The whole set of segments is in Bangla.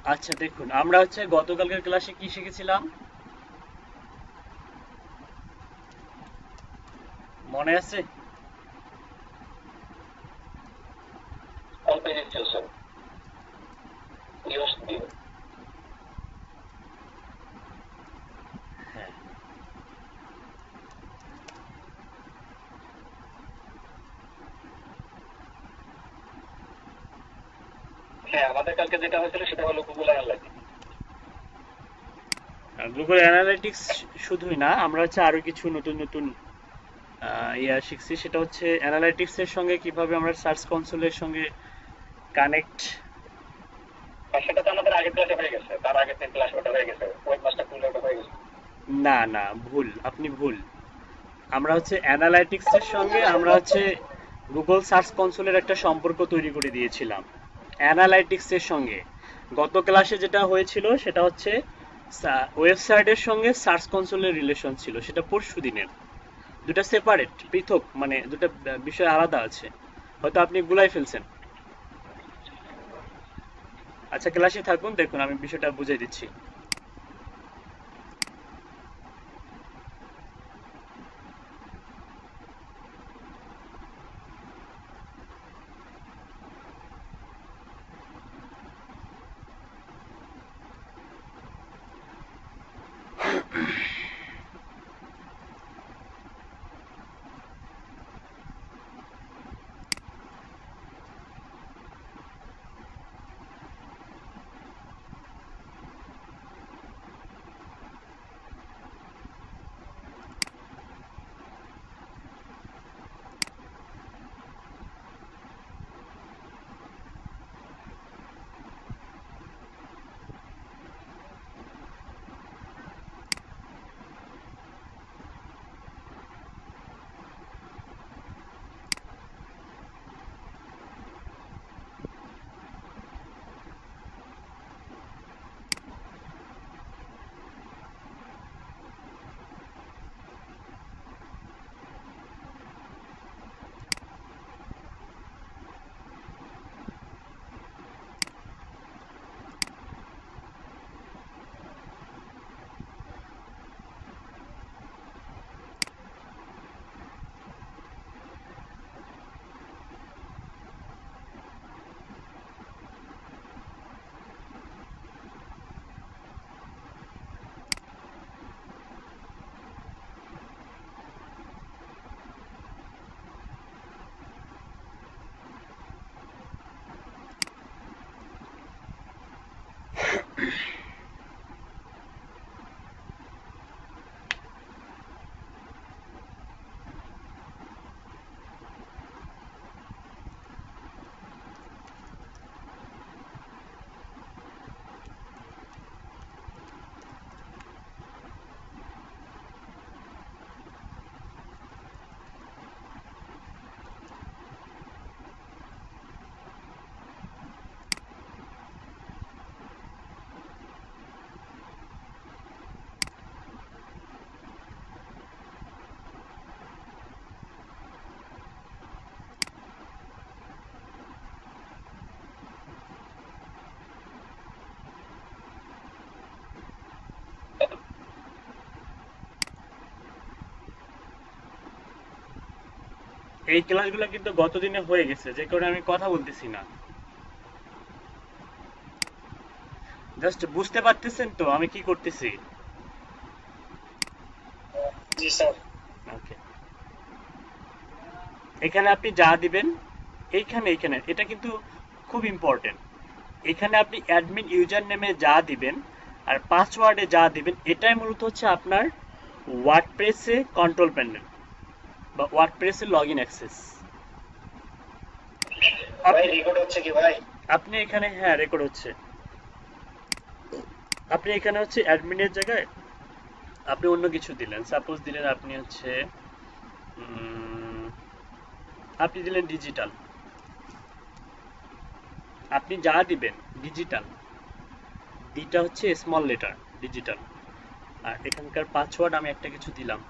আচ্ছা দেখুন, আমরা হচ্ছে গতকালকের ক্লাসে কি শিখেছিলাম মনে আছে? অল্প দিচ্ছে ইউএস দিয়ে। হ্যাঁ। হ্যাঁ, আমাদের কালকে যেটা হয়েছিল সেটা হলো গুগল অ্যানালাইটিক্স। গুগল অ্যানালিটিক্স শুধুই না, আমরা হচ্ছে আরো কিছু নতুন নতুন শিখছি। সেটা হচ্ছে অ্যানালিটিক্স এর সঙ্গে কিভাবে আমরা সার্চ কনসোলের সঙ্গে কানেক্ট। আর সেটা তো আমাদের আগের ক্লাসে হয়ে গেছে, তার আগের দিন ক্লাস ওটা হয়ে গেছে, ওয়েব মাস্টার টুল ওটা হয়ে গেছে। না না, ভুল, আপনি ভুল। আমরা হচ্ছে অ্যানালাইটিক্স এর সঙ্গে আমরা হচ্ছে গুগল সার্চ কনসোলের একটা সম্পর্ক তৈরি করে দিয়েছিলাম অ্যানালাইটিক্স এর সঙ্গে। গত ক্লাসে যেটা হয়েছিল সেটা হচ্ছে ওয়েবসাইটের সঙ্গে সার্চ কনসোলের রিলেশন ছিল, সেটা পরশু দিনের। দুটা সেপারেট, পৃথক, মানে দুটো বিষয় আলাদা আছে। হয়তো আপনি গুলাই ফেলছেন। আচ্ছা, ক্লাসে থাকুন, দেখুন আমি বিষয়টা বুঝিয়ে দিচ্ছি। এই ক্লাসগুলো কিন্তু গতদিনে হয়ে গেছে, যে কারণে আমি কথা বলতেছি না। জাস্ট বুঝতে পারতেছেন তো আমি কি করতেছি? জি স্যার। ওকে। এখানে আপনি যা দিবেন, এইখানে এইখানে এটা কিন্তু খুব ইম্পর্টেন্ট। এখানে আপনি অ্যাডমিন ইউজার নেমে যা দিবেন আর পাসওয়ার্ডে যা দিবেন, এটাই মূলত হচ্ছে আপনার ওয়ার্ডপ্রেসে কন্ট্রোল প্যানেল বা ওয়ার্ডপ্রেসে লগ ইন অ্যাক্সেস। ভাই আপনি রেকর্ড হচ্ছে কি ভাই? আপনি এখানে, হ্যাঁ রেকর্ড হচ্ছে। আপনি এখানে হচ্ছে অ্যাডমিনের জায়গায় আপনি অন্য কিছু দিলেন, সাপোজ দিলেন আপনি হচ্ছে উম, আপনি দিলেন ডিজিটাল। আপনি যা দিবেন ডিজিটাল, ডিটা হচ্ছে স্মল লেটার, ডিজিটাল। আর এখানকার পাসওয়ার্ড আমি একটা কিছু দিলাম।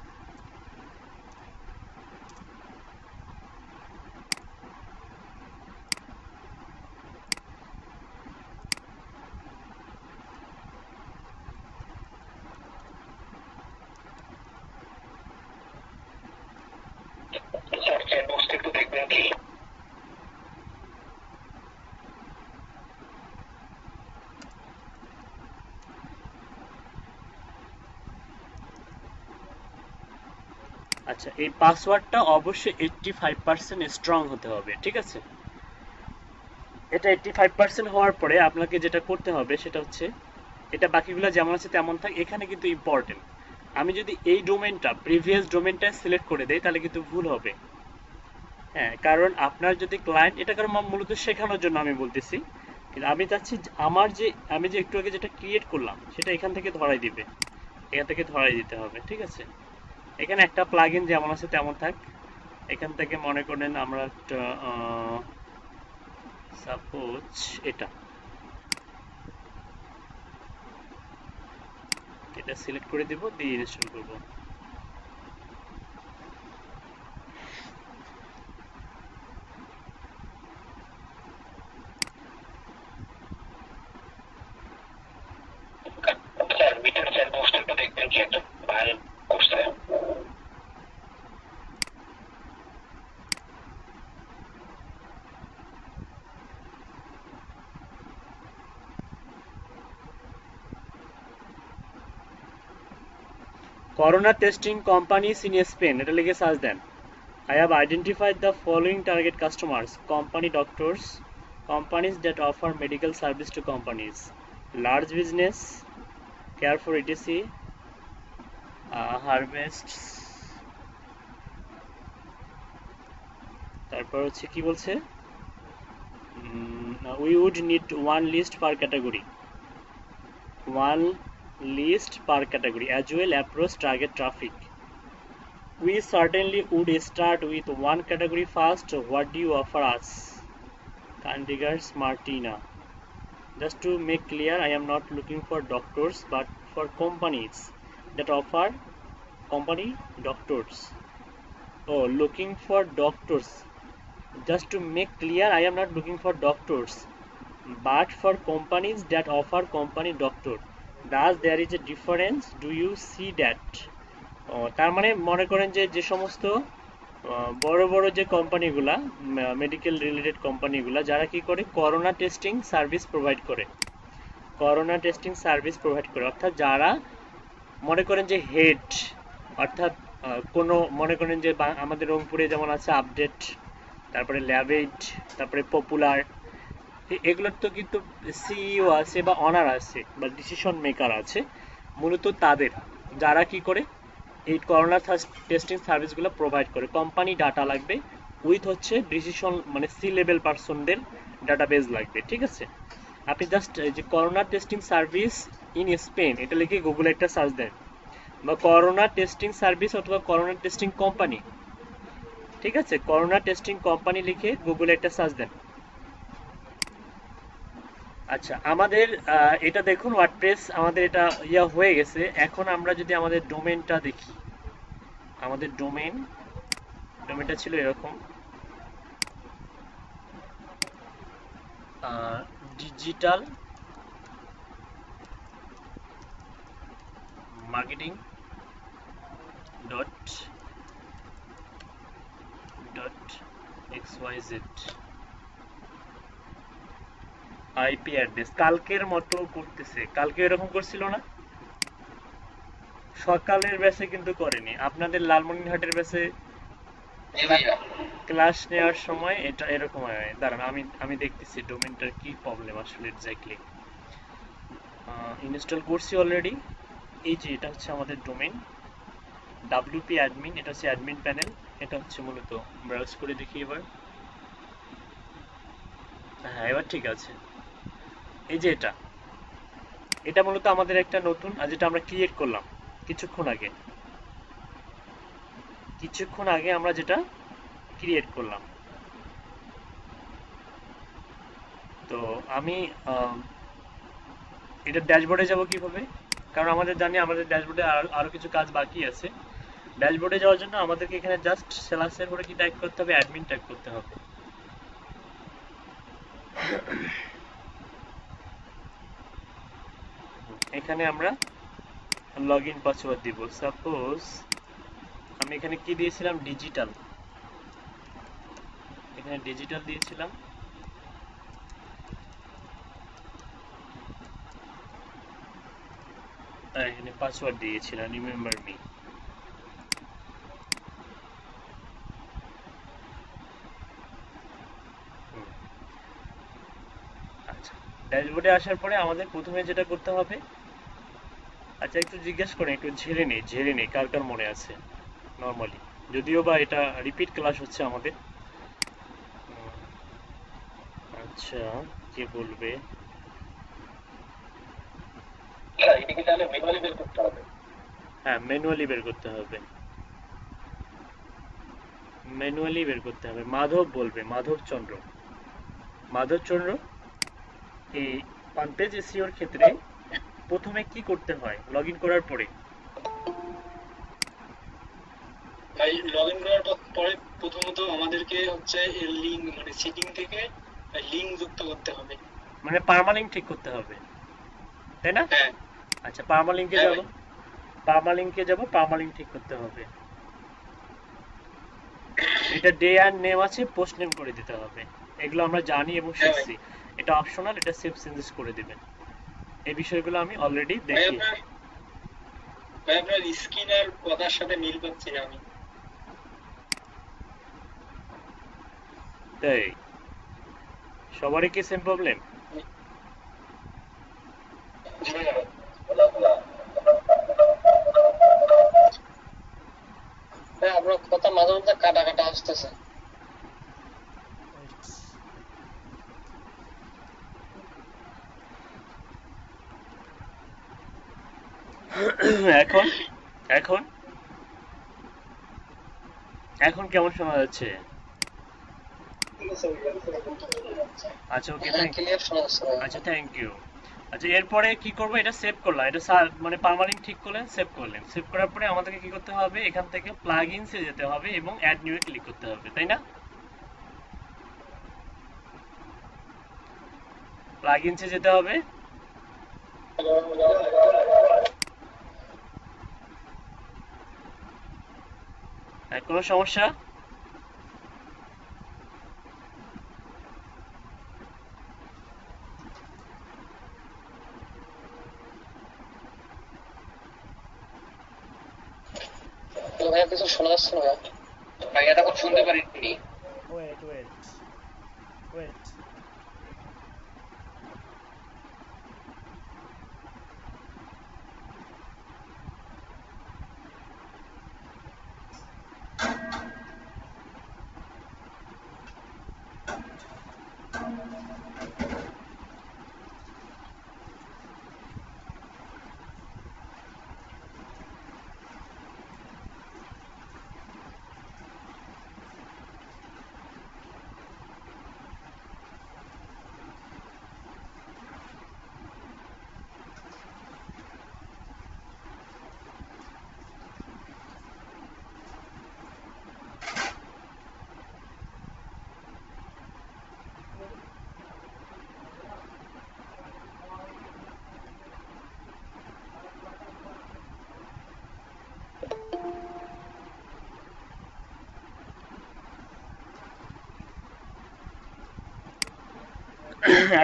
আচ্ছা, এই পাসওয়ার্ডটা অবশ্যই 85% স্ট্রং হতে হবে, ঠিক আছে? এটা 85% হওয়ার পরে আপনাকে যেটা করতে হবে সেটা হচ্ছে, এটা বাকিগুলো যেমন আছে তেমন থাক, এখানে কিন্তু ইম্পর্টেন্ট। আমি যদি এই ডোমেনটা প্রিভিয়াস ডোমেনটা সিলেক্ট করে দেই তাহলে কিন্তু ভুল হবে। হ্যাঁ, কারণ আপনার যদি ক্লায়েন্ট, এটা কারণ মূলত শেখানোর জন্য আমি বলতেছি, কিন্তু আমি চাচ্ছি আমি যে একটু আগে যেটা ক্রিয়েট করলাম সেটা এখান থেকে ধরাই দিবে, এখান থেকে ধরাই দিতে হবে, ঠিক আছে? এখানে একটা প্লাগইন যেমন আছে তেমন থাক। এখান থেকে মনে করেন আমরা একটা সাপোজ এটা এটা সিলেক্ট করে দিব, দিয়ে ইনস্টল করব। স্যার মিটার স্যার পোস্টারটা দেখবেন কি একটা ভাইরাল করছে। Corona testing companies in Spain, এটা লিখে সার্চ দেন। I have identified the following target customers: company doctors, companies that offer medical service to companies, large business, care for etc, harvests, তারপর হচ্ছে কি বলছে, we would need one list per category as well approach target traffic. We certainly would start with one category first. What do you offer us? Kind regards, Martina. Just to make clear, I am not looking for doctors but for companies that offer company doctors. Oh, looking for doctors. Just to make clear, I am not looking for doctors but for companies that offer company doctor. Thus there is a difference. Do you see that? তার মানে মনে করেন যে যে সমস্ত বড় বড় যে কোম্পানিগুলা, মেডিকেল রিলেটেড কোম্পানিগুলা, যারা কি করে করোনা টেস্টিং সার্ভিস প্রোভাইড করে, অর্থাৎ যারা মনে করেন যে হেড, অর্থাৎ কোনো মনে করেন যে আমাদের রংপুরে যেমন আছে আপডেট, তারপরে ল্যাবেড, তারপরে পপুলার, এগুলোর তো কিন্তু সিইও আছে বা অনার আছে বা ডিসিশন মেকার আছে, মূলত তাদের, যারা কি করে এই করোনা টেস্টিং সার্ভিসগুলো প্রোভাইড করে। কোম্পানি ডাটা লাগবে উইথ হচ্ছে ডিসিশন, মানে সি লেভেল পার্সনদের ডাটাবেজ লাগবে, ঠিক আছে? আপনি জাস্ট যে corona testing service in Spain এটা লিখে গুগলে একটা সার্চ দেন, বা করোনা টেস্টিং সার্ভিস অথবা করোনা টেস্টিং কোম্পানি, ঠিক আছে? করোনা টেস্টিং কোম্পানি লিখে গুগলে একটা সার্চ দেন। আচ্ছা, আমাদের এটা দেখুন, ওয়ার্ডপ্রেস আমাদের এটা হয়ে গেছে। এখন আমরা যদি আমাদের ডোমেনটা দেখি, আমাদের ডোমেনটা ছিল এরকম, digital marketing dot xyz। IP address কালকের মতো করতেছে, কালকে এরকম করছিল না? সকালের ব্যাচে কিন্তু করেনি, আপনাদের লালমনিরহাটের ব্যাচে ক্লাস নেওয়ার সময় এটা এরকম হয়। দাঁড়ান, আমি দেখতেছি ডোমেনটার কি প্রবলেম আসলে এক্স্যাক্টলি। ইনস্টল করছি অলরেডি। এই যে এটা হচ্ছে আমাদের ডোমেন, ডাব্লিউপি অ্যাডমিন, এটা হচ্ছে অ্যাডমিন প্যানেল। এটা হচ্ছে মূলত, ব্রাউজ করে দেখি এবার। হ্যাঁ, এবার ঠিক আছে। এই যে এটা মূলত আমাদের একটা নতুন, যেটা আমরা ক্রিয়েট করলাম কিছুক্ষণ আগে আমরা যেটা ক্রিয়েট করলাম। তো আমি এটা ড্যাশবোর্ডে যাব কিভাবে, কারণ আমাদের জানি আমাদের ড্যাশবোর্ডে আরো কিছু কাজ বাকি আছে। ড্যাশবোর্ডে যাওয়ার জন্য আমাদেরকে এখানে জাস্ট সেলাসের পরে কি টাইপ করতে হবে, অ্যাডমিন টাইপ করতে হবে। এখানে আমরা লগইন পাসওয়ার্ড দিব। সাপোজ আমি এখানে কি দিয়েছিলাম, এখানে ডিজিটাল দিয়েছিলাম। এখানে পাসওয়ার্ড দিয়েছিলাম রিমেম্বার মি। ড্যাশবোর্ডে আসার পরে আমাদের প্রথমে যেটা করতে হবে, আচ্ছা একটু জিজ্ঞেস করেন, একটু ঝেড়ে নেই কার কার মনে আছে নর্মালি, যদিও বা এটা রিপিট ক্লাস হচ্ছে আমাদের। আচ্ছা, কে বলবে? এটা কি তাহলে ম্যানুয়ালি বের করতে হবে? হ্যাঁ, ম্যানুয়ালি বের করতে হবে, ম্যানুয়ালি বের করতে হবে। মাধব বলবে, মাধবচন্দ্র। এই অন পেজ এসইওর ক্ষেত্রে প্রথমে কি করতে হয় লগ ইন করার পরে? ভাই লগ ইন করার পরে প্রথমত আমাদেরকে হচ্ছে লিঙ্ক মানে সেটিং থেকে লিঙ্ক যুক্ত করতে হবে। মানে পার্মালিঙ্ক ঠিক করতে হবে, তাই না? হ্যাঁ আচ্ছা, পার্মালিঙ্কে হ্যাঁ যাব, ভাই। পার্মালিঙ্ক ঠিক করতে হবে। এটা ডে অ্যান্ড নেম আছে, পোস্ট নেম করে দিতে হবে। এগুলো আমরা জানি এবং হ্যাঁ ভাই। শিখছি। এটা অপশনাল, এটা সেভ চেঞ্জেস করে দিবেন। এই বিষয়গুলো আমি অলরেডি ভাই দেখি। আপনার স্ক্রিন আর কথার সাথে মিল পাচ্ছি না আমি। তাই সবারই কি সেম প্রবলেম? জি ভাই। ভাই আপনার কথা মাঝে মধ্যে কাটা কাটা আসতেছে। এখন এখন এখন কেমন শোনা যাচ্ছে? আচ্ছা, ওকে, ক্লিয়ার শোনা যাচ্ছে ভাই। আচ্ছা, থ্যাংক ইউ। আচ্ছা, এরপরে কি করবো? এটা সেভ করলাম, এটা মানে পার্মালিঙ্ক ঠিক করলেন, সেভ করার পরে আমাদেরকে কি করতে হবে? এখান থেকে প্লাগইনসে যেতে হবে এবং অ্যাড নিউ এ ক্লিক করতে হবে, তাই না? প্লাগইনসে যেতে হবে। কোনো সমস্যা? ভাইয়া কিছু শোনা যাচ্ছে না ভাইয়া। ভাই এতক্ষণ শুনতে পারিনি। ওয়েট ওয়েট ওয়েট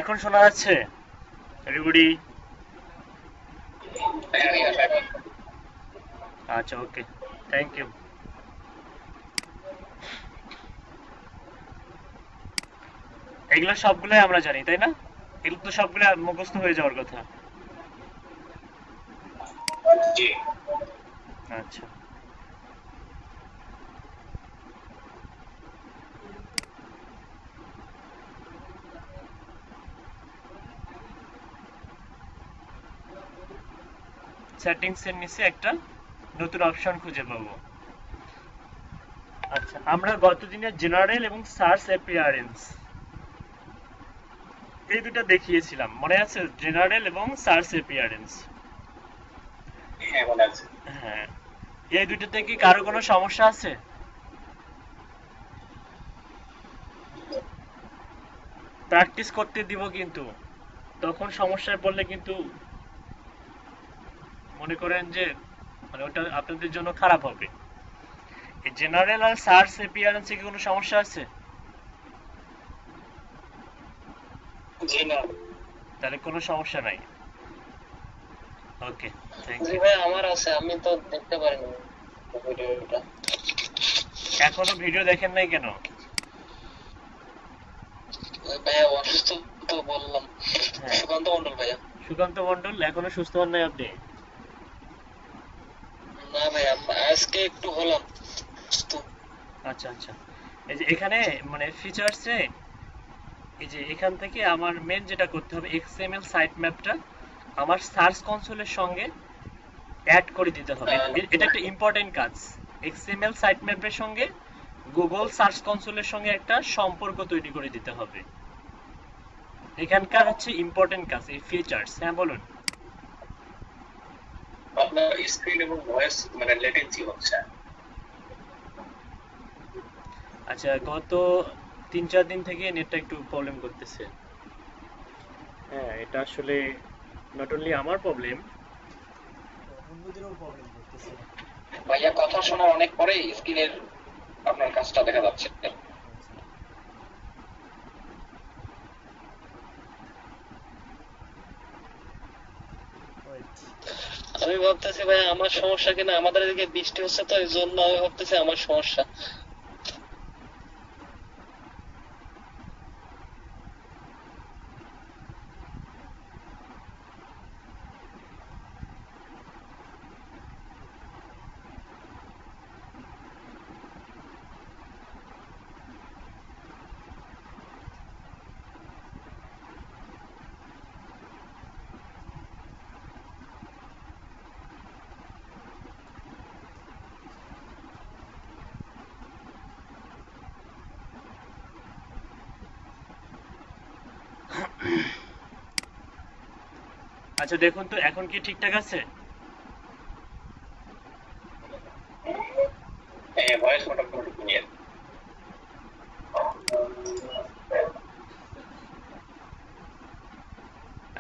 এখন শোনা যাচ্ছে এভরিবডি? আচ্ছা, ওকে, থ্যাংক ইউ। এগুলো সবগুলোই আমরা জানি, তাই না? এগুলো তো সবগুলো মুখস্থ হয়ে যাওয়ার কথা। জি। আচ্ছা, সেটিংস এর নিচে একটা নতুন অপশন খুঁজে পাবো। আচ্ছা, আমরা গতদিনের জেনারেল এবং সার্চ অ্যাপিয়ারেন্স এই দুটো দেখিয়েছিলাম, মনে আছে? জেনারেল এবং সার্চ অ্যাপিয়ারেন্স। হ্যাঁ মনে আছে। হ্যাঁ, এই দুটোতে কি কারো কোনো সমস্যা আছে? প্র্যাকটিস করতে দিব, কিন্তু তখন সমস্যায় পড়লে কিন্তু মনে করেন যে মানে ওটা আপনাদের জন্য খারাপ হবে। এই জেনারেল আর সার্চ অ্যাপিয়ারেন্সে কি কোনো সমস্যা আছে? জি না। তাহলে কোনো সমস্যা নাই। ওকে, থ্যাংক জি ইউ। ভাই আমার আছে, আমি তো দেখতে পারিনি ভিডিওটা। এখনো ভিডিও দেখেন নাই কেন? ভাইয়া অসুস্থ তো বললাম হ্যাঁ সুকান্ত মন্ডল ভাইয়া। সুকান্ত মণ্ডল, এখনো সুস্থ হন নাই আপনি? না ভাইয়া, আজকে একটু হলাম সুস্থ। আচ্ছা আচ্ছা। এই যে এখানে মানে ফিচার্সে এই যে এখান থেকে আমার মেন যেটা করতে হবে, এক্সএমএল সাইট ম্যাপটা আমার সার্চ কনসোলের সঙ্গে অ্যাড করে দিতে হবে। এটা একটা ইম্পর্টেন্ট কাজ। এক্সএমএল সাইট ম্যাপের সঙ্গে গুগল সার্চ কনসোলের সঙ্গে একটা সম্পর্ক তৈরি করে দিতে হবে। এখানকার হচ্ছে ইম্পর্টেন্ট কাজ এই ফিচার্স। হ্যাঁ বলুন। আপনার স্ক্রিন এবং ভয়েস মানে লেটেন্সি হচ্ছে। আচ্ছা, গত 3-4 দিন থেকে নেটটা একটু প্রবলেম করতেছে। হ্যাঁ, এটা আসলে নট অনলি আমার প্রবলেম, অন্যদেরও প্রবলেম করতেছে। ভাইয়া কথা শোনার অনেক পরে স্ক্রিনের আপনার কাজটা দেখা যাচ্ছে। Wait. আমি ভাবতেছি ভাই আমার সমস্যা কিনা, আমাদের এদিকে বৃষ্টি হচ্ছে তো এই জন্য আমি ভাবতেছি আমার সমস্যা। আচ্ছা দেখুন তো এখন কি ঠিকঠাক আছে? ভয়েস মোটামুটি ক্লিয়ার।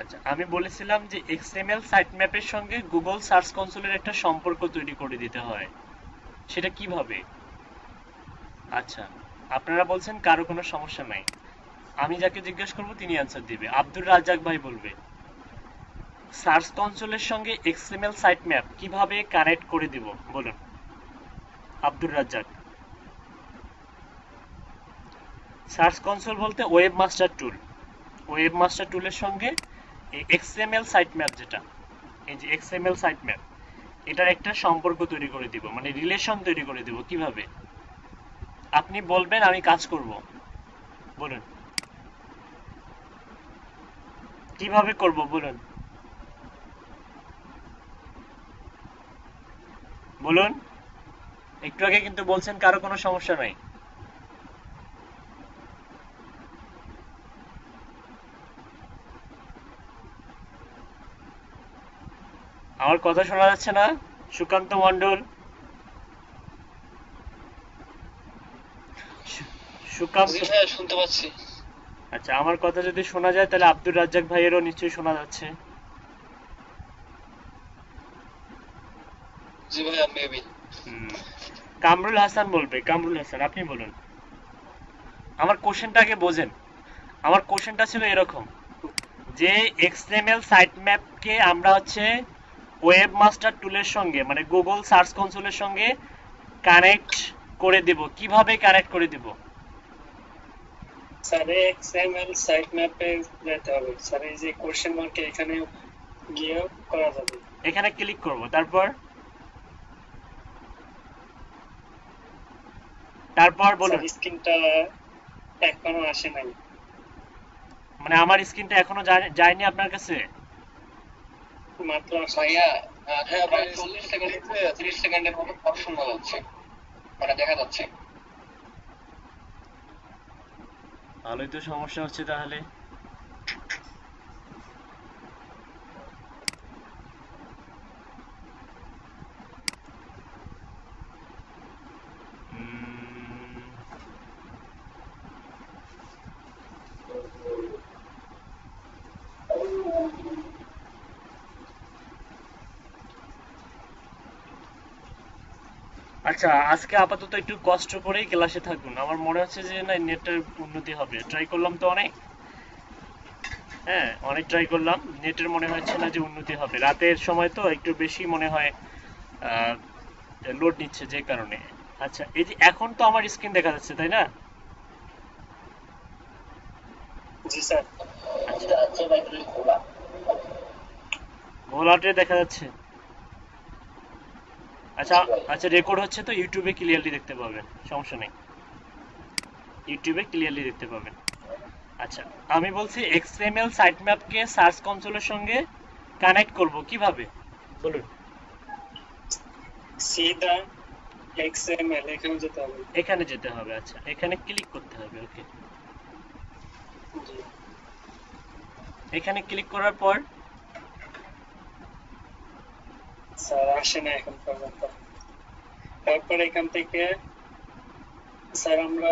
আচ্ছা, আমি বলেছিলাম যে এক্সএমএল সাইট ম্যাপের সঙ্গে গুগল সার্চ কনসোলের একটা সম্পর্ক তৈরি করে দিতে হয়। সেটা কিভাবে? আচ্ছা, আপনারা বলছেন কারো কোনো সমস্যা নাই। আমি যাকে জিজ্ঞেস করব তিনি অ্যান্সার দিবে। আব্দুর রাজ্জাক ভাই বলবে সার্চ কনসোলের সঙ্গে এক্সএমএল সাইট ম্যাপ কিভাবে কানেক্ট করে দিব বলুন। আব্দুর রাজ্জাক। সার্চ কনসোল বলতে ওয়েব মাস্টার টুল। ওয়েব মাস্টার টুলের সঙ্গে এক্সএমএল সাইট ম্যাপ, যেটা এই যে এক্সএমএল সাইট ম্যাপ, এটার একটা সম্পর্ক তৈরি করে দিব, মানে রিলেশন তৈরি করে দিব। কিভাবে? আপনি বলবেন, আমি কাজ করব। বলুন কিভাবে করব বলুন। বলুন। একটু আগে কিন্তু বলছেন কারো কোনো সমস্যা নাই। আমার কথা শোনা যাচ্ছে না? সুকান্ত মণ্ডল, সুকান্ত। জি ভাইয়া শুনতে পাচ্ছি। আচ্ছা, আমার কথা যদি শোনা যায় তাহলে আব্দুর রাজ্জাক ভাইয়েরও নিশ্চয়ই শোনা যাচ্ছে। জি ভাইয়া মেবি। হুম। কামরুল হাসান বলবে। কামরুল হাসান, আপনি বলুন। আমার কোশ্চেনটা আগে বোঝেন। আমার কোশ্চেনটা ছিল এরকম যে এক্সএমএল সাইট ম্যাপকে আমরা হচ্ছে ওয়েব মাস্টার টুলের সঙ্গে, মানে গুগল সার্চ কনসোলের সঙ্গে কানেক্ট করে দেব। কিভাবে কানেক্ট করে দেব? স্যার এক্সএমএল সাইট ম্যাপে যেতে হবে স্যার, এই যে কোশ্চেন মার্কে এখানে গিয়ে করা যাবে। এখানে ক্লিক করব, তারপর তারপর বলুন। স্যার স্ক্রিনটা এখনো আসে নাই। মানে আমার স্ক্রিনটা এখনো যায়নি আপনার কাছে? মাত্র ভাইয়া হ্যাঁ প্রায় ভাই 40 সেকেন্ড 30 সেকেন্ডের মতো অপশন যাচ্ছে, মানে দেখা যাচ্ছে। ভালোই তো সমস্যা হচ্ছে তাহলে। আচ্ছা, আজকে আপাতত একটু কষ্ট করেই ক্লাসে থাকুন। আমার মনে হচ্ছে যে না, নেটের উন্নতি হবে। ট্রাই করলাম তো অনেক। হ্যাঁ, অনেক ট্রাই করলাম, নেটের মনে হচ্ছে না যে উন্নতি হবে। রাতের সময় তো একটু বেশি মনে হয় লোড নিচ্ছে যে কারণে। আচ্ছা, এই যে এখন তো আমার স্ক্রিন দেখা যাচ্ছে, তাই না? জি স্যার। ঘোলাটে দেখা যাচ্ছে। আচ্ছা আচ্ছা, রেকর্ড হচ্ছে তো ইউটিউবে ক্লিয়ারলি দেখতে পাবেন, সমস্যা নেই, ইউটিউবে ক্লিয়ারলি দেখতে পাবেন। আচ্ছা, আমি বলছি এক্সএমএল সাইটম্যাপকে সার্চ কনসোলের সঙ্গে কানেক্ট করব কিভাবে বলুন। সিধা XML এখানে যেতে হবে। এখানে যেতে হবে, আচ্ছা এখানে ক্লিক করতে হবে, ওকে। জি এখানে ক্লিক করার পর স্যার আসে না এখন পর্যন্ত। তারপর এখান থেকে স্যার আমরা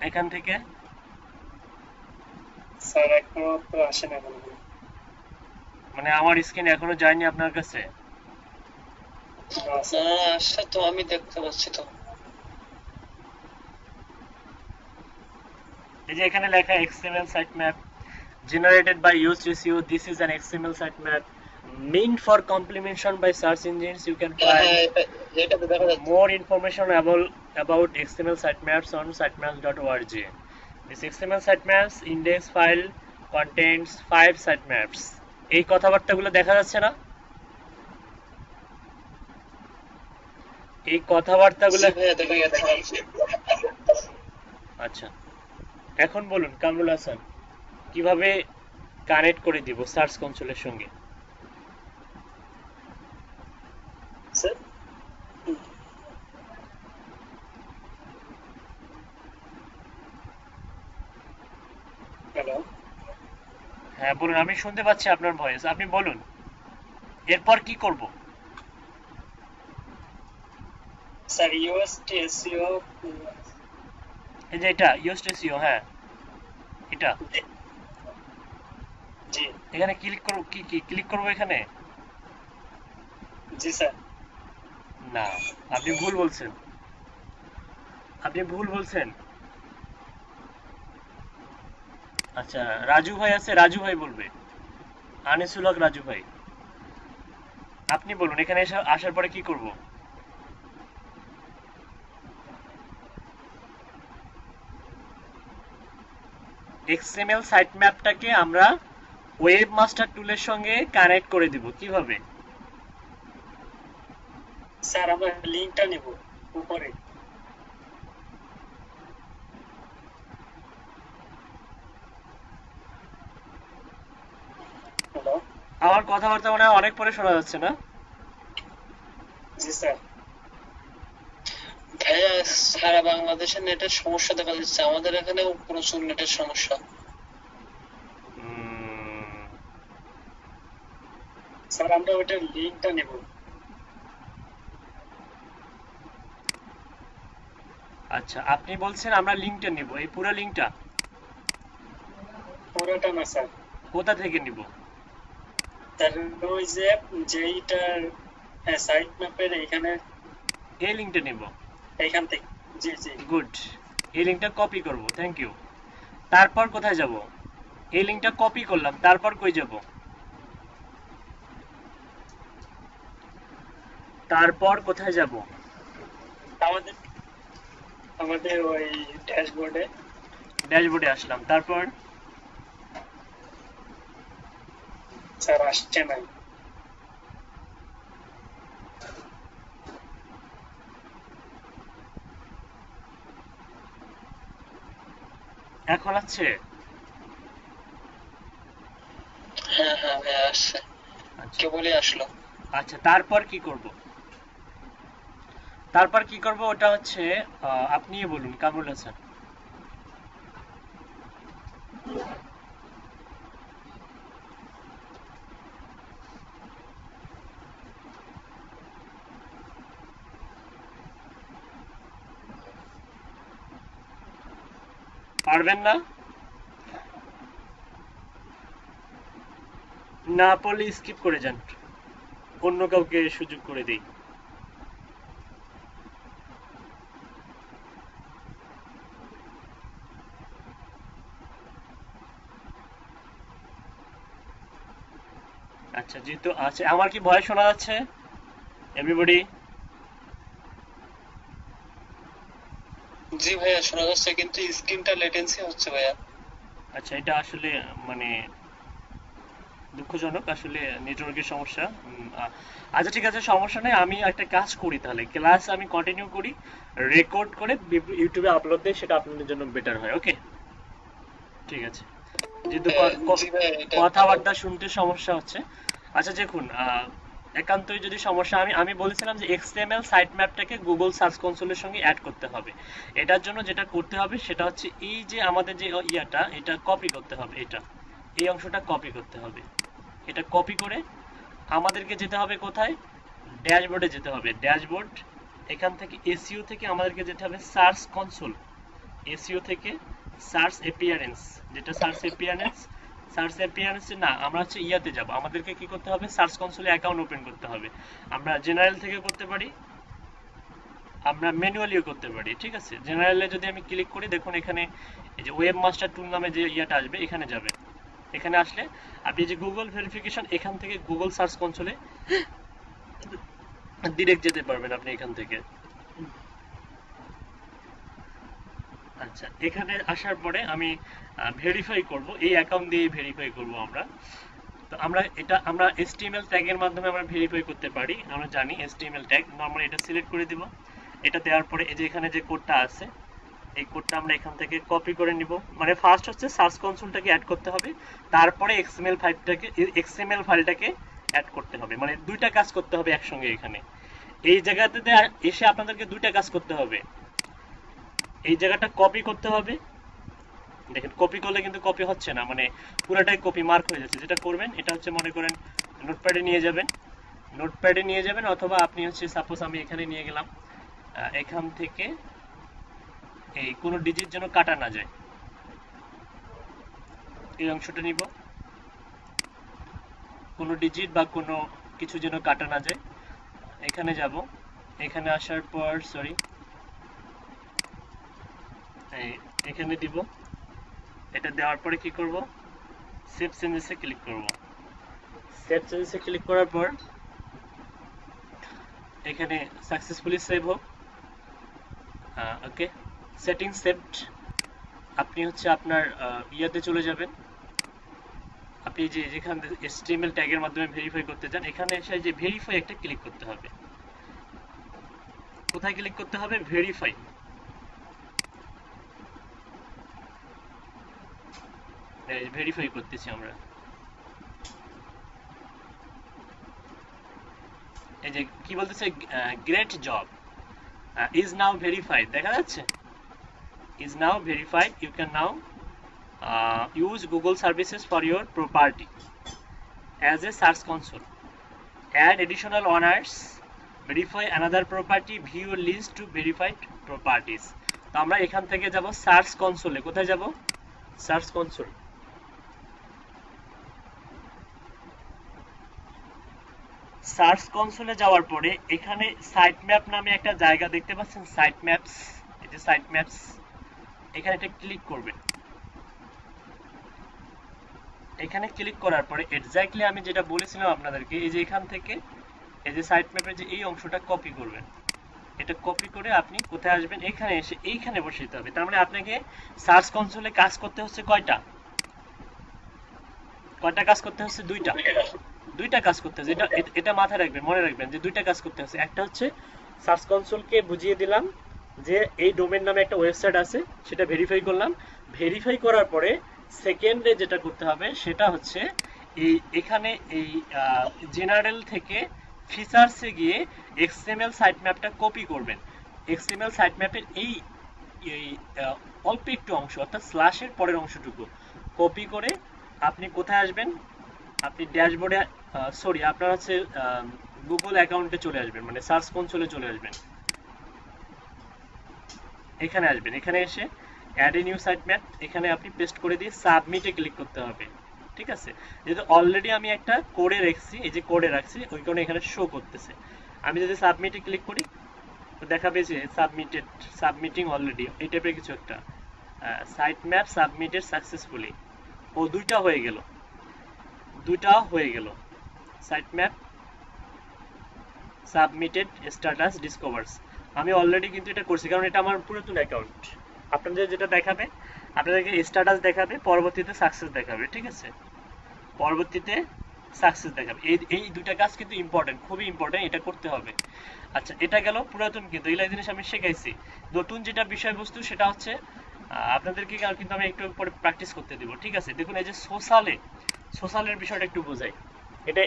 এখান থেকে স্যার এখনো তো আসে না এখন। মানে আমার স্ক্রিন এখনো যায়নি আপনার কাছে? না স্যার আসছে তো, আমি দেখতে পাচ্ছি তো। এই যে এখানে লেখা XML sitemap generated by used SEO. This is an XML sitemap meant for complementation by search engines. You can find এটা তো দেখা যাচ্ছে। more information about XML sitemaps on sitemaps.org. This XML sitemaps index file contains 5 sitemaps. এই কথাবার্তাগুলো দেখা যাচ্ছে না? এই কথাবার্তাগুলো জি ভাইয়া দেখা যাচ্ছে। আচ্ছা, এখন বলুন কামরুল হাসান, কিভাবে কানেক্ট করে দিব সার্চ কনসোলের সঙ্গে? স্যার হ্যালো হ্যাঁ বলুন, আমি শুনতে পাচ্ছি আপনার ভয়েস, আপনি বলুন এরপর কি করব। স্যার ইউএসটি এসইও এই যে এটা ইউজড এসইও, হ্যাঁ এটা, জি এখানে ক্লিক করব, কি ক্লিক করব এখানে? জি স্যার না, আপনি ভুল বলছেন, আপনি ভুল বলছেন। আচ্ছা, রাজু ভাই আছে, রাজু ভাই বলবে, আনিসুল হক রাজু ভাই, আপনি বলুন এখানে আসার পরে কি করব। এক্সএমএল সাইটম্যাপটাকে আমরা ওয়েব মাস্টার টুলের সঙ্গে কানেক্ট করে দিব কিভাবে? স্যার আমরা লিংকটা নেব উপরে। হ্যালো আমার কথাবার্তা মনে হয় অনেক পরে শোনা যাচ্ছে না? জি স্যার। ভাইয়া সারা বাংলাদেশে নেটের সমস্যা দেখা যাচ্ছে, আমাদের এখানেও প্রচুর নেটের সমস্যা। স্যার আমরা ওইটার লিংকটা নেব। আচ্ছা, আপনি বলছেন আমরা লিংকটা নিব, এই পুরো লিংকটা? পুরোটা না স্যার, কোথা থেকে নিব? স্যার ওই যে যেইটার সাইট ম্যাপের এইখানে, এই লিংকটা নিব, এইখান থেকে। জি জি গুড। এই লিংকটা কপি করব, থ্যাংক ইউ। তারপর কোথায় যাব? এই লিংকটা কপি করলাম, তারপর কই যাব? তারপর কোথায় যাব? আমাদের আমাদের ওই ড্যাশবোর্ডে। ড্যাশবোর্ডে আসলাম, তারপর? স্যার আসছে নাই। এখন আছে? হ্যাঁ হ্যাঁ ভাইয়া আসছে, আচ্ছা কেবলই আসলো। আচ্ছা, তারপর কি করব? তারপর কি করব ওটা হচ্ছে আপনিই বলুন কামরুল হাসান। পারবেন না? না পারলে স্কিপ করে যান, অন্য কাউকে সুযোগ করে দেই। আচ্ছা, যেহেতু আছে, আমার কি ভয় শোনা যাচ্ছে এভরিবডি? জি ভাইয়া শোনা যাচ্ছে, কিন্তু স্ক্রিনটা লেটেন্সি হচ্ছে ভাইয়া। আচ্ছা, এটা আসলে মানে দুঃখজনক, আসলে নেটওয়ার্কের সমস্যা। আচ্ছা ঠিক আছে, সমস্যা নেই, আমি একটা কাজ করি, তাহলে ক্লাস আমি কন্টিনিউ করি, রেকর্ড করে ইউটিউবে আপলোড দিই, সেটা আপনাদের জন্য বেটার হয়। ওকে, ঠিক আছে। যেহেতু জি ভাই, এটা ভালো। কথাবার্তা শুনতে সমস্যা হচ্ছে। আচ্ছা দেখুন, একান্তই যদি সমস্যা, আমি আমি বলেছিলাম যে এক্সএমএল সাইট ম্যাপটাকে গুগল সার্চ কনসোলের সঙ্গে অ্যাড করতে হবে। এটার জন্য যেটা করতে হবে সেটা হচ্ছে এই যে আমাদের যে ইয়াটা, এটা কপি করতে হবে, এটা এই অংশটা কপি করতে হবে। এটা কপি করে আমাদেরকে যেতে হবে কোথায়, ড্যাশবোর্ডে যেতে হবে, ড্যাশবোর্ড। এখান থেকে এসইও থেকে আমাদেরকে যেতে হবে সার্চ কনসোল, এসইও থেকে সার্চ অ্যাপিয়ারেন্স, যেটা সার্চ অ্যাপিয়ারেন্স, সার্চ অ্যাপিয়ারেন্স না, আমরা হচ্ছে ইয়াতে যাব, আমাদেরকে কি করতে হবে, সার্চ কনসোলে অ্যাকাউন্ট ওপেন করতে হবে। আমরা জেনারেল থেকে করতে পারি, আমরা ম্যানুয়ালিও করতে পারি, ঠিক আছে। জেনারেলে যদি আমি ক্লিক করি, দেখুন এখানে এই যে ওয়েব মাস্টার টুল নামে যে ইয়াটা আসবে, এখানে যাবেন। এখানে আসলে আপনি যে গুগল ভেরিফিকেশন, এখান থেকে গুগল সার্চ কনসোলে ডিরেক্ট যেতে পারবেন আপনি এখান থেকে। আচ্ছা, এখানে আসার পরে আমি ভেরিফাই করব, এই অ্যাকাউন্ট দিয়ে ভেরিফাই করব আমরা। তো আমরা HTML ট্যাগের মাধ্যমে আমরা ভেরিফাই করতে পারি, আমরা জানি HTML ট্যাগ। নরমালি এটা সিলেক্ট করে দিব, এটা দেওয়ার পরে এই যে এখানে যে কোডটা আছে, এই কোডটা আমরা এখান থেকে কপি করে নিব। মানে ফার্স্ট হচ্ছে সার্চ কনসোলটাকে অ্যাড করতে হবে, তারপরে XML ফাইলটাকে অ্যাড করতে হবে, মানে দুইটা কাজ করতে হবে একসঙ্গে এখানে। এই জায়গাতে এসে আপনাদেরকে দুইটা কাজ করতে হবে, এই জায়গাটা কপি করতে হবে। দেখেন কপি করলে কিন্তু কপি হচ্ছে না, মানে পুরোটাই কপি মার্ক হয়ে যাচ্ছে। যেটা করবেন, এটা হচ্ছে মনে করেন নোটপ্যাডে নিয়ে যাবেন, নোটপ্যাডে নিয়ে যাবেন, অথবা আপনি হচ্ছে সাপোজ আমি এখানে নিয়ে গেলাম, এখান থেকে এই কোনো ডিজিট যেন কাটা না যায়, এই অংশটা নিব, কোনো ডিজিট বা কোনো কিছু যেন কাটা না যায়। এখানে যাব, এখানে আসার পর সরি, এখানে দিব। এটা দেওয়ার পরে কি করব, সেভ চেঞ্জেসে ক্লিক করব। সেভ চেঞ্জেসে ক্লিক করার পর এখানে সাকসেসফুলি সেভ হোক। ওকে, সেটিং সেভড। আপনি হচ্ছে আপনার ইয়াতে চলে যাবেন, আপনি যে যেখানে HTML ট্যাগের মাধ্যমে ভেরিফাই করতে চান, এখানে এসে যে ভেরিফাই একটা ক্লিক করতে হবে। কোথায় ক্লিক করতে হবে, ভেরিফাই। ভেরিফাই করতেছি আমরা, এই যে কি বলতেছে, great job, is now verified, দেখা যাচ্ছে is now verified. You can now use Google services for your property as a search console. Add additional honors, verify another property, view your list to verified properties. তো আমরা এখান থেকে যাব সার্চ কনসোলে। কোথায় যাব, সার্চ কনসোল। সার্চ কনসোলে যাওয়ার পরে এখানে সাইট ম্যাপ নামে একটা জায়গা দেখতে পাচ্ছেন, সাইট ম্যাপস, এই যে সাইট ম্যাপস, এখানে এটা ক্লিক করবেন। এখানে ক্লিক করার পরে এক্স্যাক্টলি আমি যেটা বলেছিলাম আপনাদেরকে, এই যে এখান থেকে এই যে সাইট ম্যাপের যে এই অংশটা কপি করবেন। এটা কপি করে আপনি কোথায় আসবেন, এখানে এসে এইখানে বসে দিতে হবে। তার মানে আপনাকে সার্চ কনসোলে কাজ করতে হচ্ছে কয়টা কাজ করতে হচ্ছে, দুইটা কাজ করতে হচ্ছে। এটা মাথায় রাখবেন, মনে রাখবেন যে দুইটা কাজ করতে হচ্ছে। একটা হচ্ছে সার্চ কনসোলকে বুঝিয়ে দিলাম যে এই ডোমেন নামে একটা ওয়েবসাইট আছে, সেটা ভেরিফাই করলাম। ভেরিফাই করার পরে সেকেন্ডে যেটা করতে হবে সেটা হচ্ছে এখানে এই জেনারেল থেকে ফিচার্সে গিয়ে XML সাইট ম্যাপটা কপি করবেন। XML সাইট ম্যাপের এই অল্প একটু অংশ, অর্থাৎ স্ল্যাশের পরের অংশটুকু কপি করে আপনি কোথায় আসবেন, আপনি ড্যাশবোর্ডে সরি আপনার হচ্ছে গুগল অ্যাকাউন্টে চলে আসবেন, মানে সার্চ কনসোলে চলে আসবেন। এখানে আসবেন, এখানে এসে add a new sitemap, এখানে আপনি পেস্ট করে দিয়ে সাবমিটে ক্লিক করতে হবে, ঠিক আছে। যেহেতু অলরেডি আমি একটা কোডে রাখছি, এই যে কোডে রাখছি, ওই কারণে এখানে শো করতেছে। আমি যদি সাবমিটে ক্লিক করি তো দেখাবে যে সাবমিটিং অলরেডি, এই টাইপের কিছু একটা, সাইট ম্যাপ সাবমিটেড সাকসেসফুলি। ও দুইটা হয়ে গেল, সাইট ম্যাপ সাবমিটেড স্ট্যাটাস ডিসকভারস। আমি অলরেডি কিন্তু এটা করছি, কারণ এটা আমার পুরাতন অ্যাকাউন্ট। আপনাদের যেটা দেখাবে আপনাদেরকে স্ট্যাটাস দেখাবে, পরবর্তীতে সাকসেস দেখাবে, ঠিক আছে? পরবর্তীতে সাকসেস দেখাবে। এই এই দুইটা কাজ কিন্তু ইম্পর্টেন্ট, খুবই ইম্পর্টেন্ট, এটা করতে হবে। আচ্ছা, এটা গেল পুরাতন, কিন্তু এইগুলা জিনিস আমি শেখাইছি। নতুন যেটা বিষয়বস্তু সেটা হচ্ছে আপনাদেরকে কিন্তু আমি একটু পরে প্র্যাকটিস করতে দিব, ঠিক আছে? দেখুন, এই যে সোশ্যালের বিষয়টা একটু বোঝাই। এটা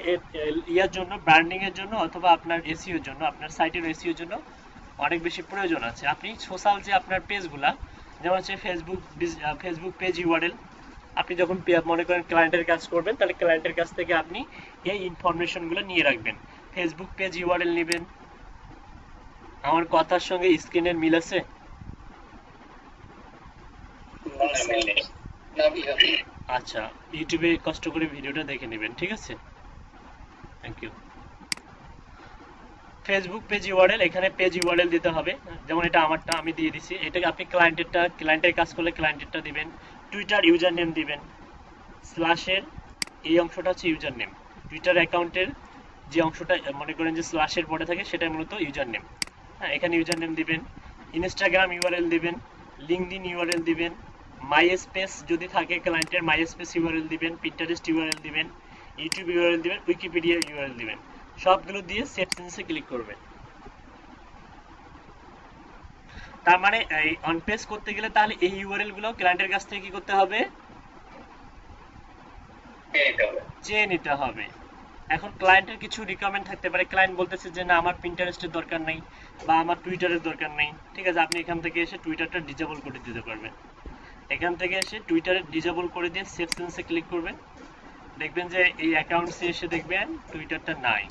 ইয়ার জন্য, ব্র্যান্ডিং এর জন্য অথবা আপনার এসইও এর জন্য, আপনার সাইটের এসইও এর জন্য অনেক বেশি প্রয়োজন আছে। আপনি সোশ্যাল যে আপনার পেজগুলা, যেমন হচ্ছে ফেসবুক পেজ ইউআরএল, আপনি যখন মনে করেন ক্লায়েন্টের কাজ করবেন, তাহলে ক্লায়েন্টের কাছ থেকে আপনি এই ইনফরমেশনগুলো নিয়ে রাখবেন। ফেসবুক পেজ ইউআরএল নেবেন। আমার কথার সঙ্গে স্ক্রিনের মিল আছে? আচ্ছা, ইউটিউবে কষ্ট করে ভিডিওটা দেখে নেবেন, ঠিক আছে? Thank you. Facebook page URL, এখানে পেজ ইউআরএল দিতে হবে। যেমন এটা আমারটা আমি দিয়ে দিছি, এটাকে আপনি ক্লায়েন্টের কাজ করলে ক্লায়েন্টেরটা দিবেন। টুইটার ইউজার নেম দিবেন, স্ল্যাশের এই অংশটা হচ্ছে ইউজার নেম। টুইটার অ্যাকাউন্টের যে অংশটা মনে করেন যে স্ল্যাশের পরে থাকে, সেটাই মূলত ইউজার নেম। হ্যাঁ, এখানে ইউজার নেম দিবেন। ইনস্টাগ্রাম ইউআরএল দিবেন, লিঙ্কডইন ইউআরএল দিবেন, মাইস্পেস যদি থাকে ক্লায়েন্টের মাইস্পেস ইউআরএল দিবেন, পিন্টারেস্ট ইউআরএল দিবেন, ইউটিউব ইউআরএল দিবেন, উইকিপিডিয়া ইউআরএল দিবেন। সবগুলো দিয়ে সেভ চেঞ্জে ক্লিক করবেন। তার মানে এই অন পেজ করতে গেলে তাহলে এই ইউআরএল গুলো ক্লায়েন্টের কাছ থেকে কি করতে হবে? চেয়ে নিতে হবে। এখন ক্লায়েন্টের কিছু রিকোয়ারমেন্ট থাকতে পারে, ক্লায়েন্ট বলতেছে যে না, আমার পিন্টারেস্টের দরকার নাই বা আমার টুইটারের দরকার নাই, ঠিক আছে? আপনি এখান থেকে এসে টুইটারটা ডিজেবল করে দিতে পারবেন। এখান থেকে এসে টুইটারে ডিজেবল করে দিয়ে সেভ চেঞ্জে ক্লিক করবেন। দেখবেন যে এই অ্যাকাউন্টসে এসে দেখবেন টুইটারটা নাই।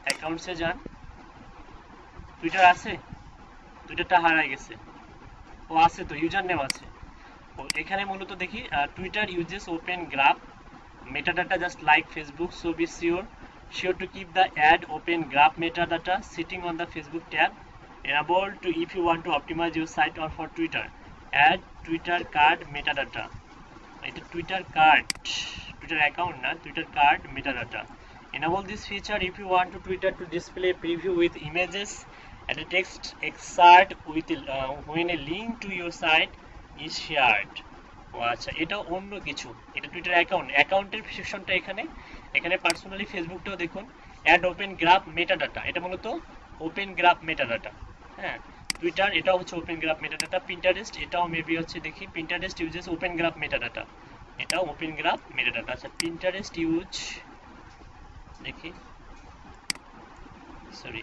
অ্যাকাউন্টসে যান, টুইটার আছে? টুইটারটা হারায় গেছে। ও আছে তো, ইউজার নেম আছে। ও এখানে মূলত দেখি Twitter uses open graph metadata just like Facebook, so be sure to keep the add open graph metadata sitting on the Facebook tab enabled to if you want to optimize your site or for Twitter. Add Twitter card metadata. এটা Twitter card, Twitter account না, Twitter card metadata. Enable this feature if you want to Twitter to display preview with images and a text excerpt with when a link to your site is shared. ও আচ্ছা, এটা অন্য কিছু। এটা টুইটার অ্যাকাউন্টের সেকশনটা এখানে। এখানে পার্সোনালি ফেসবুকটাও দেখুন, অ্যাড ওপেন গ্রাফ মেটাডাটা, এটা মূলত ওপেন গ্রাফ মেটাডাটা। হ্যাঁ, টুইটার এটাও হচ্ছে ওপেন গ্রাফ মেটাডাটা। পিন্টারেস্ট এটাও মেবি হচ্ছে, দেখি, Pinterest uses open graph metadata, এটাও ওপেন গ্রাফ মেটাডাটা। আচ্ছা, পিন্টারেস্ট ইউজ, দেখি, sorry,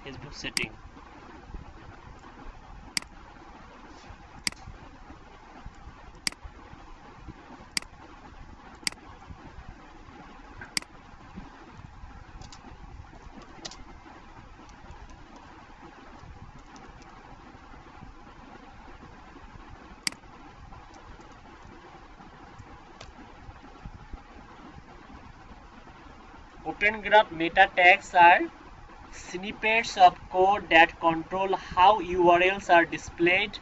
Facebook setting, Open Graph meta tags are snippets of code that control how URLs are displayed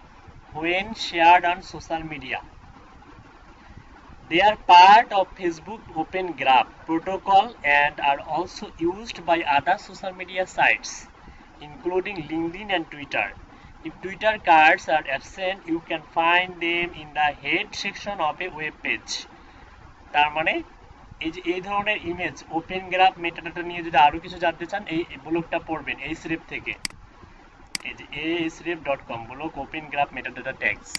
when shared on social media. They are part of Facebook Open Graph protocol and are also used by other social media sites, including LinkedIn and Twitter. If Twitter cards are absent, you can find them in the head section of a web page. তার মানে এই যে এই ধরনের ইমেজ ওপেন গ্রাফ মেটাডাটা নিয়ে যদি আরো কিছু জানতে চান, এই ব্লগটা পড়বেন Ahref থেকে। এই যে ahref.com blog open graph metadata tags.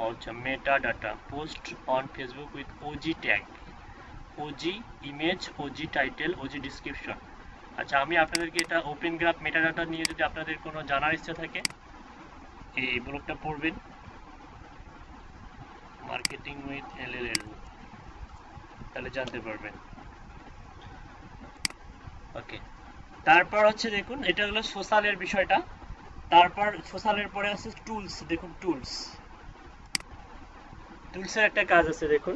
আচ্ছা, metadata post on Facebook with OG tag, OG image, OG title, OG description. আচ্ছা, আমি আপনাদেরকে এটা ওপেন গ্রাফ মেটাডাটা নিয়ে যদি আপনাদের কোনো জানার ইচ্ছা থাকে, এই ব্লগটা পড়বেন, মার্কেটিং উইথ এলএলএল, তাহলে জানতে পারবেন। ওকে, তারপর হচ্ছে দেখুন, এটা হলো সোশ্যালের বিষয়টা। তারপর সোশ্যালের পরে আছে টুলস। দেখুন, টুলসের একটা কাজ আছে, দেখুন।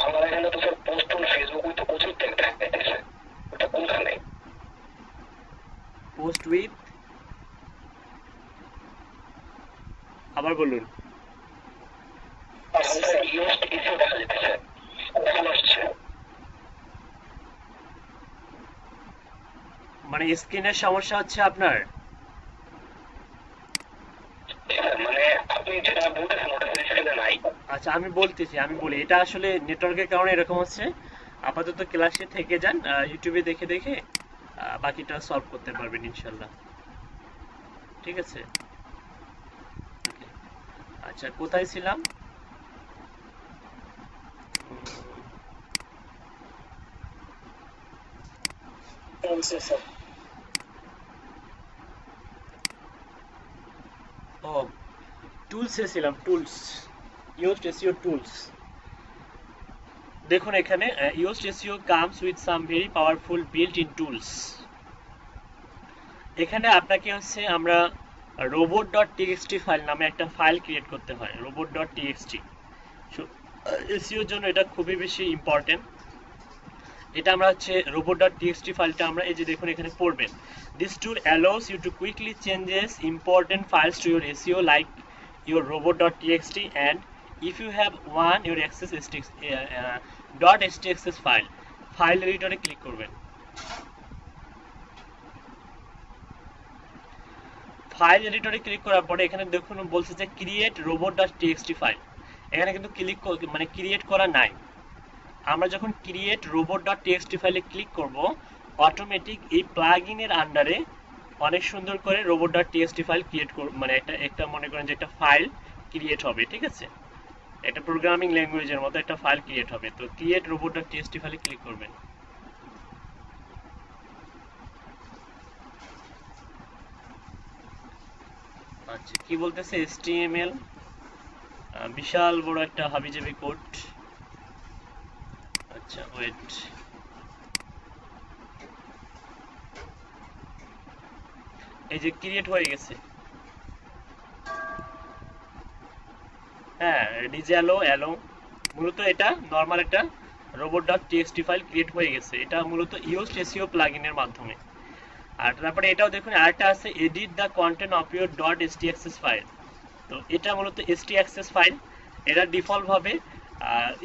আমার এখানে তো sir post on Facebook with OG tag দেখাইতেছে, ওটা কোনখানে? পোস্ট উইথ, আবার বলুন। ইউএসটি কিছু দেখা যাচ্ছে, ওখানে আসছে। মানে স্ক্রিনের সমস্যা হচ্ছে আপনার? মানে আপনি যেটা বলতেছেন ওটা সেটা নাই। আচ্ছা আমি বলি এটা আসলে নেটওয়ার্কের কারণে এরকম হচ্ছে। আপাতত ক্লাসে থেকে যান, ইউটিউবে দেখে দেখে বাকিটা সলভ করতে পারবেন ইনশাল্লাহ। ঠিক আছে, ওকে। আচ্ছা কোথায় ছিলাম? ও, টুলসে ছিলাম, টুলস, ইউজড এসইও টুলস। দেখুন এখানে used SEO comes with some very powerful built in tools. এখানে আপনাকে হচ্ছে আমরা রোবট ডট টিএক্সটি ফাইল নামে একটা ফাইল ক্রিয়েট করতে হয়, রোবট ডট টিএক্সটি। এসইওর জন্য এটা খুবই বেশি ইম্পর্টেন্ট। এটা আমরা হচ্ছে রোবট ডট টিএক্সটি ফাইলটা আমরা এই যে দেখুন এখানে পড়বেন। This tool allows you to quickly changes important files to your SEO like your robot dot TXT and if you have one your access .htaccess file, file এডিটরে ক্লিক করবেন। ফাইল এডিটরে ক্লিক করার পরে এখানে দেখুন বলছে যে create robot dot TXT file. এখানে কিন্তু মানে ক্রিয়েট করা নাই। আমরা যখন ক্রিয়েট রোবট ডট টিএক্সটি ফাইলে ক্লিক করব, অটোমেটিক এই প্লাগইনের আন্ডারে অনেক সুন্দর করে robot dot TXT file create মানে একটা মনে করেন যে একটা ফাইল ক্রিয়েট হবে। ঠিক আছে, এটা প্রোগ্রামিং ল্যাঙ্গুয়েজের মতো একটা ফাইল ক্রিয়েট হবে। তো ক্রিয়েট রোবট ডট টিএক্সটি ফাইলে ক্লিক করবেন। আচ্ছা কি বলতেছে, HTML বিশাল বড় একটা হাবিজাবি কোড। আচ্ছা ওয়েট, এই যে ক্রিয়েট হয়ে গেছে। হ্যাঁ ডিজে অ্যালো, মূলত এটা নর্মাল একটা robot dot TXT file create হয়ে গেছে। এটা মূলত ইউজড এসইও প্লাগইনের মাধ্যমে। আর তারপরে এটাও দেখুন আরেকটা আছে, edit the content of your dot STXS file. তো এটা মূলত এসটিএক্সএস ফাইল, এটা ডিফল্ট ভাবে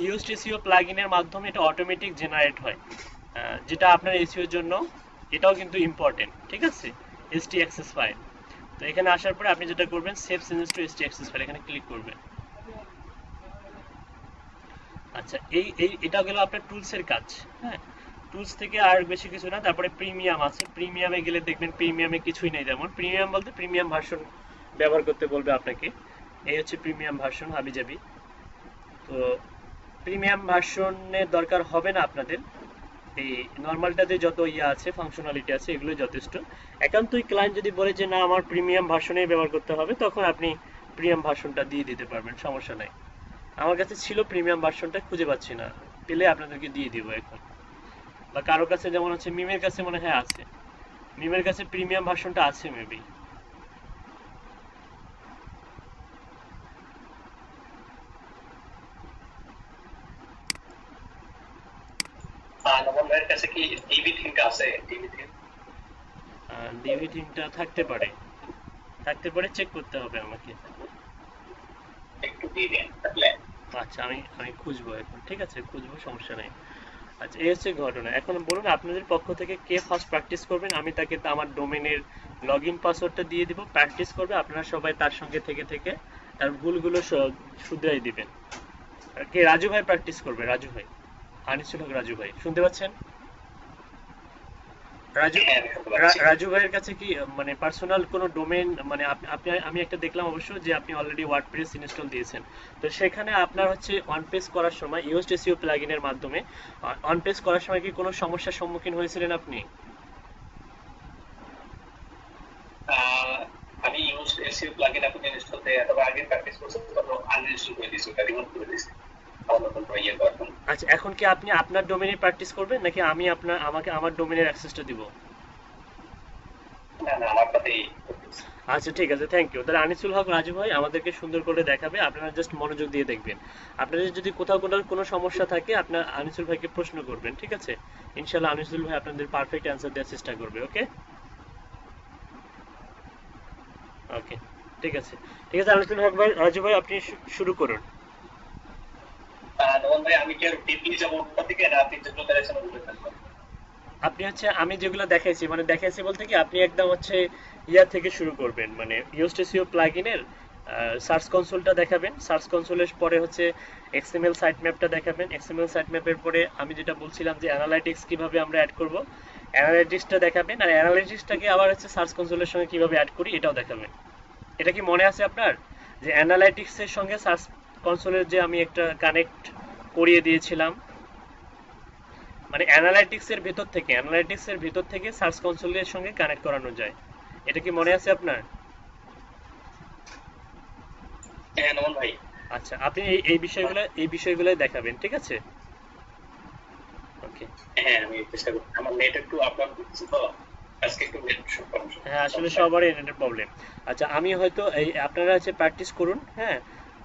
ইউজড এসইও প্লাগইনের মাধ্যমে এটা অটোমেটিক জেনারেট হয়, যেটা আপনার এসইওর জন্য এটাও কিন্তু ইম্পর্টেন্ট। ঠিক আছে, এসটিএক্সএস ফাইল। তো এখানে আসার পরে আপনি যেটা করবেন, সেভ চেঞ্জেস টু এসটিএক্সএস ফাইল, এখানে ক্লিক করবেন। আচ্ছা এটা গেল আপনার টুলসের কাজ। হ্যাঁ, টুলস থেকে আর বেশি কিছু না। তারপরে প্রিমিয়াম আছে, প্রিমিয়ামে গেলে দেখবেন প্রিমিয়ামে কিছুই নেই। যেমন প্রিমিয়াম বলতে প্রিমিয়াম ভার্সন ব্যবহার করতে বলবে আপনাকে। এই হচ্ছে প্রিমিয়াম ভার্সন হাবিজাবি। তো প্রিমিয়াম ভার্সনের দরকার হবে না আপনাদের, এই নর্মালটাতে যত আছে ফাংশনালিটি আছে এগুলো যথেষ্ট। একান্তই ক্লায়েন্ট যদি বলে যে না আমার প্রিমিয়াম ভার্সনেই ব্যবহার করতে হবে, তখন আপনি প্রিমিয়াম ভার্সনটা দিয়ে দিতে পারবেন, সমস্যা নাই। আমার কাছে ছিল প্রিমিয়াম ভার্সনটা, খুঁজে পাচ্ছি না, পেলে আপনাদেরকে দিয়ে দিব এখন। বা কারো কাছে যেমন হচ্ছে মিমের কাছে মনে হয় আছে, মিমের কাছে প্রিমিয়াম ভার্সনটা আছে মেবি। নবম ভাইয়ের কাছে কি ডিবি থিমটা আছে? ডিবি থিমটা থাকতে পারে, চেক করতে হবে আমাকে। একটু দিয়ে দেন তাহলে। আচ্ছা আমি খুঁজবো এখন, ঠিক আছে খুঁজবো, সমস্যা নাই। আচ্ছা এই হচ্ছে ঘটনা। এখন বলুন আপনাদের পক্ষ থেকে কে ফার্স্ট প্র্যাকটিস করবেন, আমি তাকে আমার ডোমেনের লগইন পাসওয়ার্ডটা দিয়ে দিব, প্র্যাকটিস করবে। আপনারা সবাই তার সঙ্গে থেকে থেকে তার ভুলগুলো শুধরাই দিবেন। কে? রাজু ভাই প্র্যাকটিস করবে, রাজু ভাই, আনিসুল হক রাজু ভাই, শুনতে পাচ্ছেন? রাজু ভাইয়ের কাছে কি মানে পার্সোনাল কোনো ডোমেন, মানে আমি একটা দেখলাম অবশ্য যে আপনি অলরেডি ওয়ার্ডপ্রেস ইনস্টল দিয়েছেন। তো সেখানে আপনার হচ্ছে অন পেজ করার সময় ইউজড এসইও প্লাগইনের মাধ্যমে অন পেজ করার সময় কি কোনো সমস্যার সম্মুখীন হয়েছিলেন আপনি? আমি ইউজ এসইও প্লাগইন আপনি ইনস্টল করতে অথবা আগে প্র্যাকটিস করছেন, তারপর আনইনস্টল করে দিয়েছি, ওটা রিমুভ করে দিয়েছি। আচ্ছা এখন কি আপনি আপনার ডোমেনে প্র্যাকটিস করবেন নাকি আমি আমাকে আমার ডোমেনের অ্যাক্সেসটা দিব? না আমারটাতেই। আচ্ছা ঠিক আছে, থ্যাংক ইউ। তাহলে আনিসুল হক রাজু ভাই আমাদেরকে সুন্দর করে দেখাবে, আপনারা জাস্ট মনোযোগ দিয়ে দেখবেন। আপনাদের যদি কোথাও কোনো সমস্যা থাকে আপনার আনিসুল ভাইকে প্রশ্ন করবেন, ঠিক আছে? ইনশাআল্লাহ আনিসুল ভাই আপনাদের পারফেক্ট অ্যান্সার দেওয়ার চেষ্টা করবে। ওকে ওকে, ঠিক আছে আনিসুল হক ভাই, রাজু ভাই আপনি শুরু করুন। নবম ভাই আমি কি আর ডিপলি যাবো ওটা থেকে, না আপনি যেগুলো বলেছেন ওগুলো থাকবো? আপনি হচ্ছে আমি যেগুলো দেখাইছি মানে দেখাইছি বলতে কি আপনি একদম হচ্ছে ইয়া থেকে শুরু করবেন মানে ইউস্টেসিও প্লাগইনের সার্চ কনসোলটা দেখাবেন, সার্চ কনসোলের পরে হচ্ছে এক্সএমএল সাইট ম্যাপটা দেখাবেন, এক্সএমএল সাইট ম্যাপের পরে আমি যেটা বলছিলাম যে অ্যানালাইটিক্স কিভাবে আমরা অ্যাড করব, অ্যানালাইটিক্সটা দেখাবেন, আর অ্যানালাইটিক্সটাকে আবার হচ্ছে সার্চ কনসোলের সঙ্গে কিভাবে অ্যাড করি এটাও দেখাবেন। এটা কি মনে আছে আপনার যে অ্যানালাইটিক্সের সঙ্গে সার্চ কনসোলের যে আমি একটা কানেক্ট করিয়ে দিয়েছিলাম, মানে অ্যানালাইটিক্সের ভেতর থেকে সার্চ কনসোলের সঙ্গে কানেক্ট করানো যায়, এটা কি মনে আছে আপনার? হ্যাঁ নোমান ভাই। আচ্ছা, আপনি এই বিষয়গুলো দেখাবেন, ঠিক আছে? ওকে। হ্যাঁ আমি চেষ্টা করছি, আমার নেট একটু আপ ডাউন করছি তো আজকে একটু নেট হ্যাঁ, আসলে সবারই নেটের প্রবলেম। আচ্ছা, আমি হয়তো এই আপনারা হচ্ছে প্র্যাকটিস করুন, হ্যাঁ।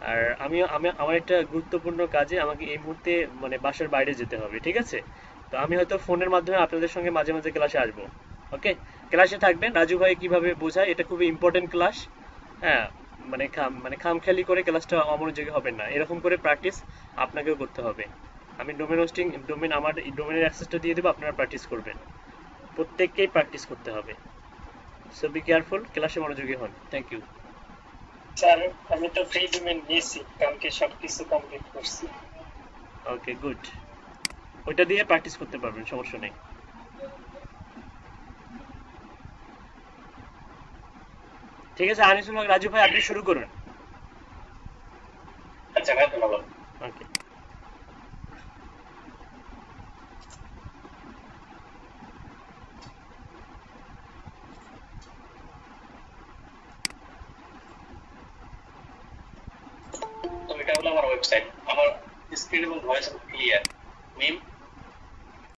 আর আমি আমার একটা গুরুত্বপূর্ণ কাজে আমাকে এই মুহূর্তে মানে বাসার বাইরে যেতে হবে, ঠিক আছে? তো আমি হয়তো ফোনের মাধ্যমে আপনাদের সঙ্গে মাঝে মাঝে ক্লাসে আসবো। ওকে, ক্লাসে থাকবেন। রাজু ভাই কিভাবে বোঝায় এটা খুবই ইম্পর্টেন্ট ক্লাস, হ্যাঁ। মানে খামখেয়ালি করে ক্লাসটা অমনোযোগী হবেন না, এরকম করে প্র্যাকটিস আপনাকেও করতে হবে। আমি আমার ডোমেনের অ্যাক্সেসটা দিয়ে দেবো, আপনারা প্র্যাকটিস করবেন। প্রত্যেককেই প্র্যাকটিস করতে হবে। সো বি কেয়ারফুল, ক্লাসে মনোযোগী হন। Thank you. স্যার আমি তো ফ্রি ডোমেন নিয়েছি, কালকে সবকিছু কমপ্লিট করছি। ওকে, গুড। ওইটা দিয়ে প্র্যাকটিস করতে পারবেন, সমস্যা নেই। ঠিক আছে, আনিসুল হক, রাজু ভাই আপনি শুরু করুন। আচ্ছা ভাই ধন্যবাদ। ওকে। তো এটা হলো আমার ওয়েবসাইট, আমার স্ক্রিন এবং ভয়েস ক্লিয়ার। মিম